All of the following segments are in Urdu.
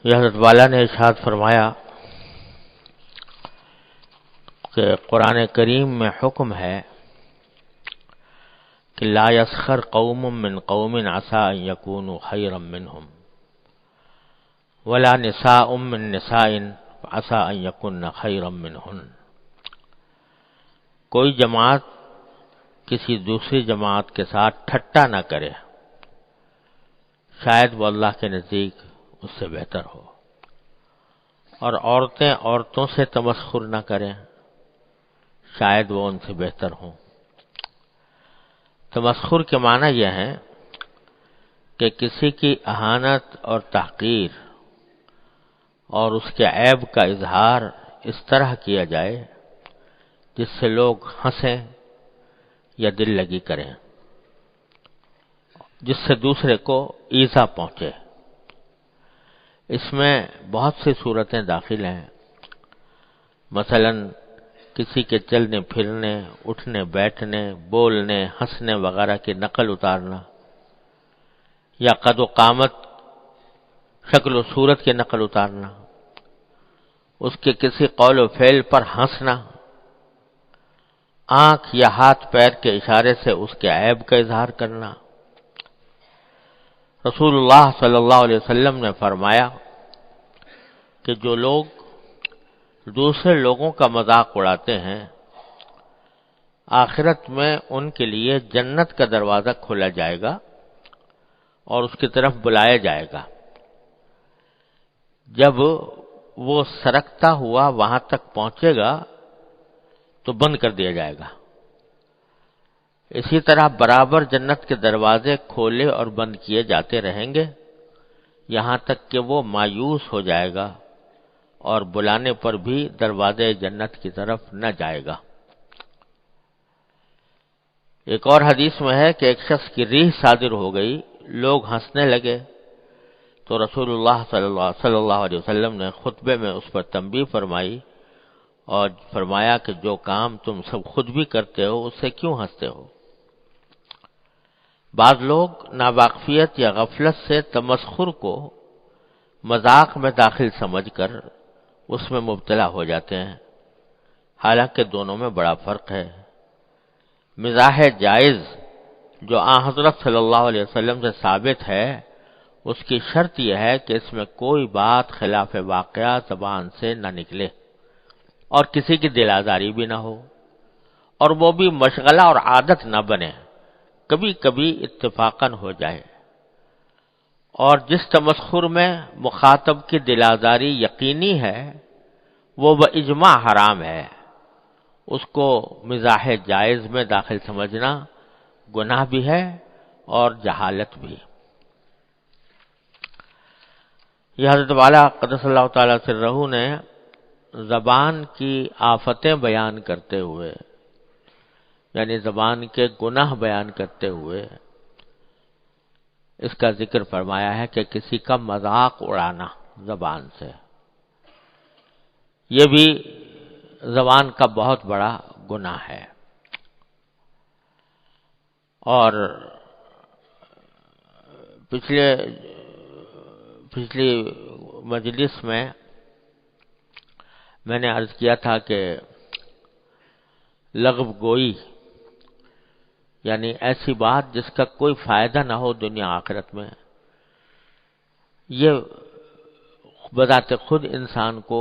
یہ حضرت والا نے ارشاد فرمایا کہ قرآن کریم میں حکم ہے کہ لا یسخر قوم من قوم عسى ان يكونوا خيرا منهم ولا نساء من نساء عسى ان يكن خيرا منهن۔ کوئی جماعت کسی دوسری جماعت کے ساتھ ٹھٹا نہ کرے، شاید وہ اللہ کے نزدیک اس سے بہتر ہو، اور عورتیں عورتوں سے تمسخر نہ کریں، شاید وہ ان سے بہتر ہوں۔ تمسخر کے معنی یہ ہے کہ کسی کی اہانت اور تحقیر اور اس کے عیب کا اظہار اس طرح کیا جائے جس سے لوگ ہنسیں یا دل لگی کریں، جس سے دوسرے کو ایذا پہنچے۔ اس میں بہت سی صورتیں داخل ہیں، مثلا کسی کے چلنے پھرنے، اٹھنے بیٹھنے، بولنے، ہنسنے وغیرہ کی نقل اتارنا، یا قد و قامت، شکل و صورت کی نقل اتارنا، اس کے کسی قول و فعل پر ہنسنا، آنکھ یا ہاتھ پیر کے اشارے سے اس کے عیب کا اظہار کرنا۔ رسول اللہ صلی اللہ علیہ وسلم نے فرمایا کہ جو لوگ دوسرے لوگوں کا مذاق اڑاتے ہیں، آخرت میں ان کے لیے جنت کا دروازہ کھولا جائے گا اور اس کی طرف بلایا جائے گا۔ جب وہ سرکتا ہوا وہاں تک پہنچے گا تو بند کر دیا جائے گا۔ اسی طرح برابر جنت کے دروازے کھولے اور بند کیے جاتے رہیں گے، یہاں تک کہ وہ مایوس ہو جائے گا اور بلانے پر بھی دروازے جنت کی طرف نہ جائے گا۔ ایک اور حدیث میں ہے کہ ایک شخص کی ریح صادر ہو گئی، لوگ ہنسنے لگے تو رسول اللہ صلی اللہ علیہ وسلم نے خطبے میں اس پر تنبیہ فرمائی اور فرمایا کہ جو کام تم سب خود بھی کرتے ہو اس سے کیوں ہنستے ہو؟ بعض لوگ ناواقفیت یا غفلت سے تمسخر کو مذاق میں داخل سمجھ کر اس میں مبتلا ہو جاتے ہیں، حالانکہ دونوں میں بڑا فرق ہے۔ مزاح جائز جو حضرت صلی اللہ علیہ وسلم سے ثابت ہے، اس کی شرط یہ ہے کہ اس میں کوئی بات خلاف واقعہ زبان سے نہ نکلے اور کسی کی دل آزاری بھی نہ ہو، اور وہ بھی مشغلہ اور عادت نہ بنے، کبھی کبھی اتفاقاً ہو جائے۔ اور جس تمسخر میں مخاطب کی دل آزاری یقینی ہے وہ باجماع حرام ہے، اس کو مزاح جائز میں داخل سمجھنا گناہ بھی ہے اور جہالت بھی۔ یہ حضرت والا قدس اللہ تعالیٰ سرہ نے زبان کی آفتیں بیان کرتے ہوئے، یعنی زبان کے گناہ بیان کرتے ہوئے، اس کا ذکر فرمایا ہے کہ کسی کا مذاق اڑانا زبان سے، یہ بھی زبان کا بہت بڑا گناہ ہے۔ اور پچھلی مجلس میں نے عرض کیا تھا کہ لغو گوئی یعنی ایسی بات جس کا کوئی فائدہ نہ ہو دنیا آخرت میں، یہ بذات خود انسان کو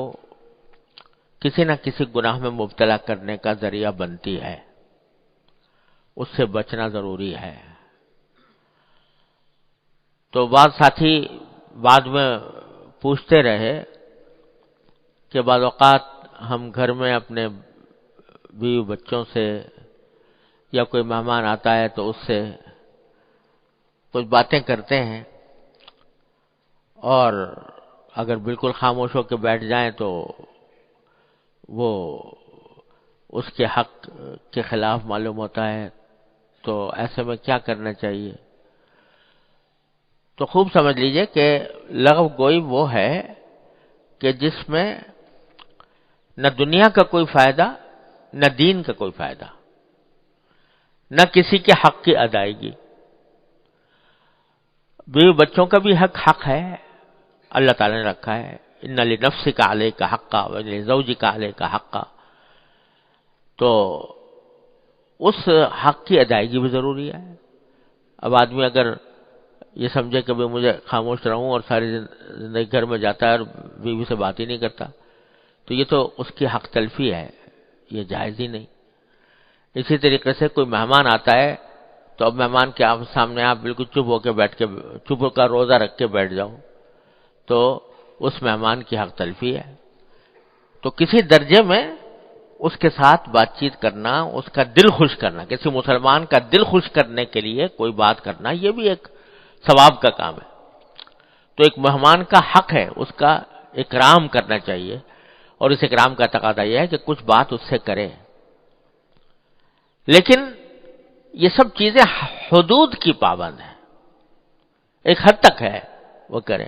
کسی نہ کسی گناہ میں مبتلا کرنے کا ذریعہ بنتی ہے، اس سے بچنا ضروری ہے۔ تو بعض ساتھی بعد میں پوچھتے رہے کہ بعض اوقات ہم گھر میں اپنے بیوی بچوں سے یا کوئی مہمان آتا ہے تو اس سے کچھ باتیں کرتے ہیں، اور اگر بالکل خاموش ہو کے بیٹھ جائیں تو وہ اس کے حق کے خلاف معلوم ہوتا ہے، تو ایسے میں کیا کرنا چاہیے؟ تو خوب سمجھ لیجئے کہ لغو گوئی وہ ہے کہ جس میں نہ دنیا کا کوئی فائدہ، نہ دین کا کوئی فائدہ، نہ کسی کے حق کی ادائیگی۔ بیوی بچوں کا بھی حق ہے، اللہ تعالیٰ نے رکھا ہے، ان لنفسک علیک حقا ولزوجک علیک حقا، تو اس حق کی ادائیگی بھی ضروری ہے۔ اب آدمی اگر یہ سمجھے کہ بھی مجھے خاموش رہوں اور ساری زندگی گھر میں جاتا ہے اور بیوی سے بات ہی نہیں کرتا، تو یہ تو اس کی حق تلفی ہے، یہ جائز ہی نہیں۔ اسی طریقے سے کوئی مہمان آتا ہے تو اب مہمان کے سامنے آپ بالکل چپ ہو کے بیٹھ کے چپ ہو کر روزہ رکھ کے بیٹھ جاؤ تو اس مہمان کی حق تلفی ہے۔ تو کسی درجے میں اس کے ساتھ بات چیت کرنا، اس کا دل خوش کرنا، کسی مسلمان کا دل خوش کرنے کے لیے کوئی بات کرنا، یہ بھی ایک ثواب کا کام ہے۔ تو ایک مہمان کا حق ہے اس کا اکرام کرنا چاہیے، اور اس اکرام کا تقاضا یہ ہے کہ کچھ بات اس سے کرے، لیکن یہ سب چیزیں حدود کی پابند ہیں، ایک حد تک ہے وہ کرے۔